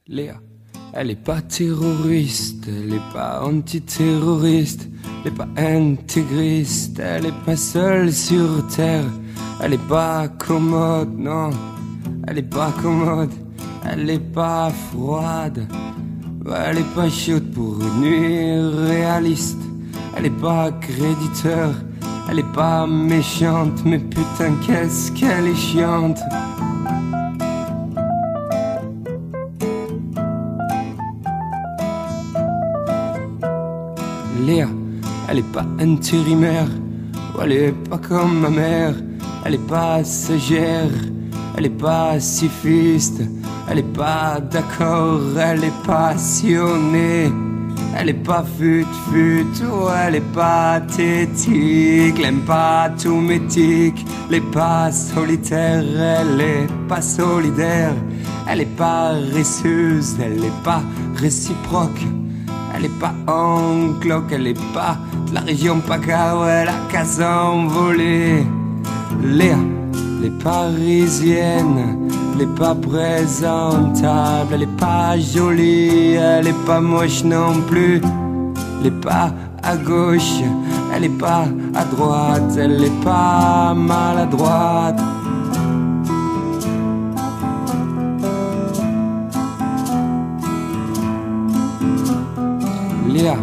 Léa, elle est pas terroriste, elle est pas antiterroriste, elle est pas intégriste, elle est pas seule sur terre, elle est pas commode, non, elle est pas commode, elle est pas froide, elle est pas chaude pour nuire réaliste, elle est pas créditeur, elle est pas méchante, mais putain qu'est-ce qu'elle est chiante. Léa, elle est pas intérimaire, elle est pas comme ma mère, elle est pas sagère, elle est pas pacifiste, elle est pas d'accord, elle est passionnée, elle est pas fut-fut, elle est pathétique, elle aime pas tout métique, elle est pas solitaire, elle est pas solidaire, elle est pas paresseuse, elle est pas réciproque. Elle est pas en cloque, elle est pas de la région PACA, elle a qu'à s'envoler. Léa, elle est parisienne, elle est pas présentable, elle est pas jolie, elle est pas moche non plus. Elle est pas à gauche, elle est pas à droite, elle est pas maladroite. Léa,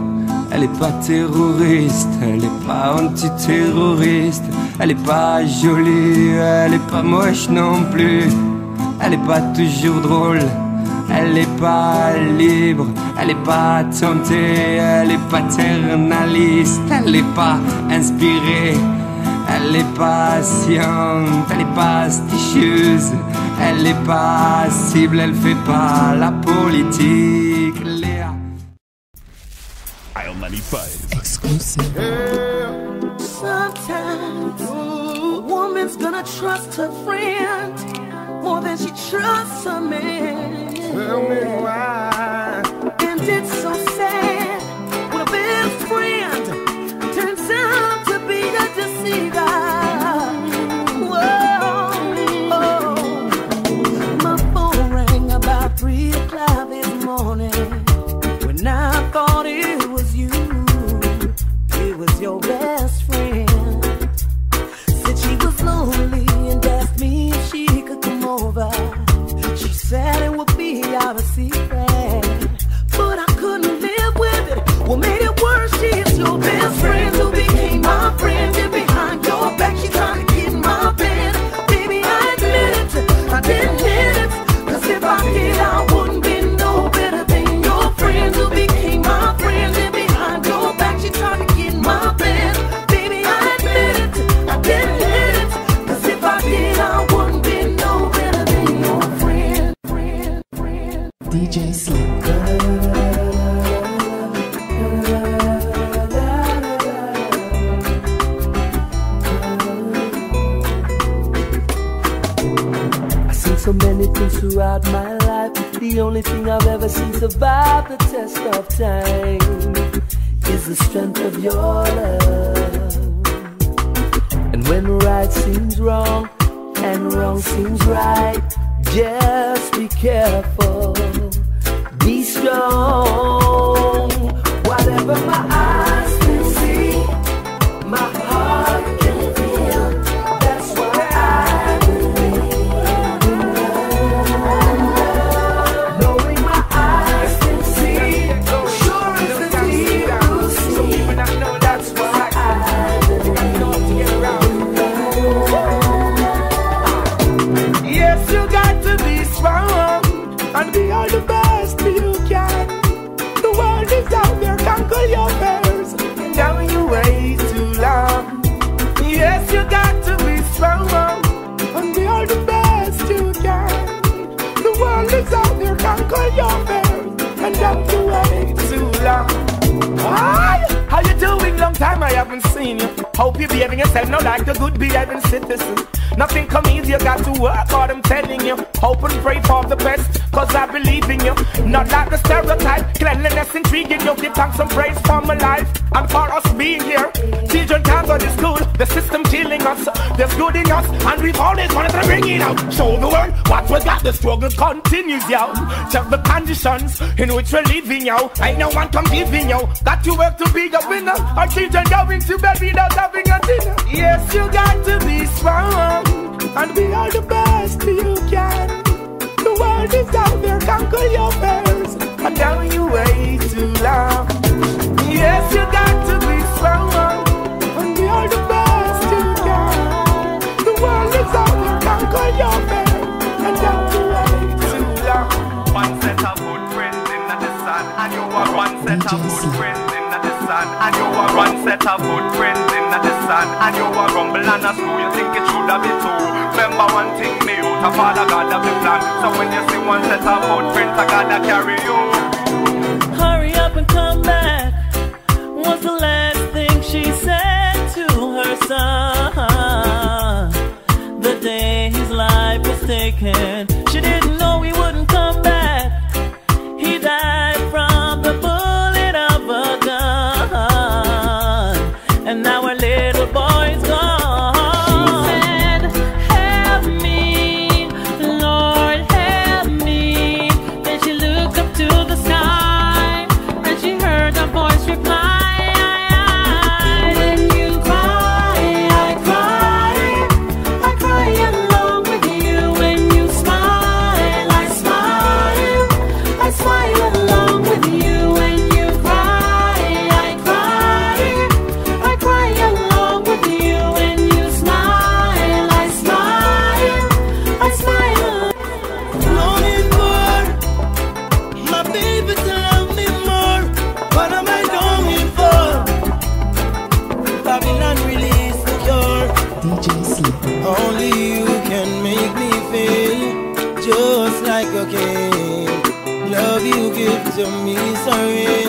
elle est pas terroriste, elle est pas antiterroriste, elle est pas jolie, elle est pas moche non plus, elle est pas toujours drôle, elle est pas libre, elle est pas tentée, elle est paternaliste, elle est pas inspirée, elle est patiente, elle est pas astucieuse, elle est pas cible, elle fait pas la politique. Léa. Aisle 95. Exclusive. Yeah. Sometimes a woman's gonna trust her friend more than she trusts a man. Tell me why. And it's so sad when a best friend turns out to be a deceiver. Whoa, oh. My phone rang about 3 o'clock this morning when I thought it was you. It was your best friend. Said she was lonely and asked me if she could come over. She said it would be our secret, but I couldn't live with it. What made it worse, she is your best friend who became my friend. And behind your back she trying to get in my bed. Baby, I admit it, I didn't hit it, 'cause if I did I wouldn't be no better than your friend who became my friend. And behind your back she trying to get in my bed. Baby, I admit it, I didn't hit it, 'cause if I did I wouldn't be no better than your friend. DJ Slick. I've seen so many things throughout my life. The only thing I've ever seen survive the test of time is the strength of your love. And when right seems wrong and wrong seems right, just be careful, be strong. Whatever my eyes can see, my heart can feel. That's why I believe in love. Knowing my eyes can see, sure as the deep blue sea. That's why I believe in love. Yes, you got to be strong and be all the best you can. The world is out there, conquer your fears, and down you way too long. Yes, you got to be strong and be all the best you can. The world is out there, conquer your fears, and down you way too long. Hi, how you doing? Long time I haven't seen you. Hope you're behaving yourself now like a good behaving citizen. Nothing come easy, you got to work hard, I'm telling you. Hope and pray for the best, cause I believe in you. Not like the stereotype, cleanliness intriguing you. Give thanks and praise for my life and for us being here. Children can't go to school, the system killing us. There's good in us, and we've always wanted to bring it out. Show the world what we got, the struggle continues, yo. Check the conditions in which we're living, yo. Ain't no one come giving, yo. Got to work to be a winner. Our children going to bed without having a dinner. Yes, you got to be strong, and be all the best you can. The world is out there, conquer your fears, and now you wait too long. Yes, you got to be strong, and be all the best you can. The world is out there, conquer your fears, and now you wait too long. One set of footprints in the sun, and you are one set of footprints in the sun, and you are one set of footprints in the sun, and you are rumble and a screw. You think it should have been two. Remember one thing, me out of Father God of the plan. So when you see one set of footprints, I gotta carry you. Hurry up and come back was the last thing she said to her son. The day his life was taken, she didn't know he wouldn't come back. He died from the bullet of a gun, and now her little boy's gone. Only you can make me feel just like a king. Love you give to me so real.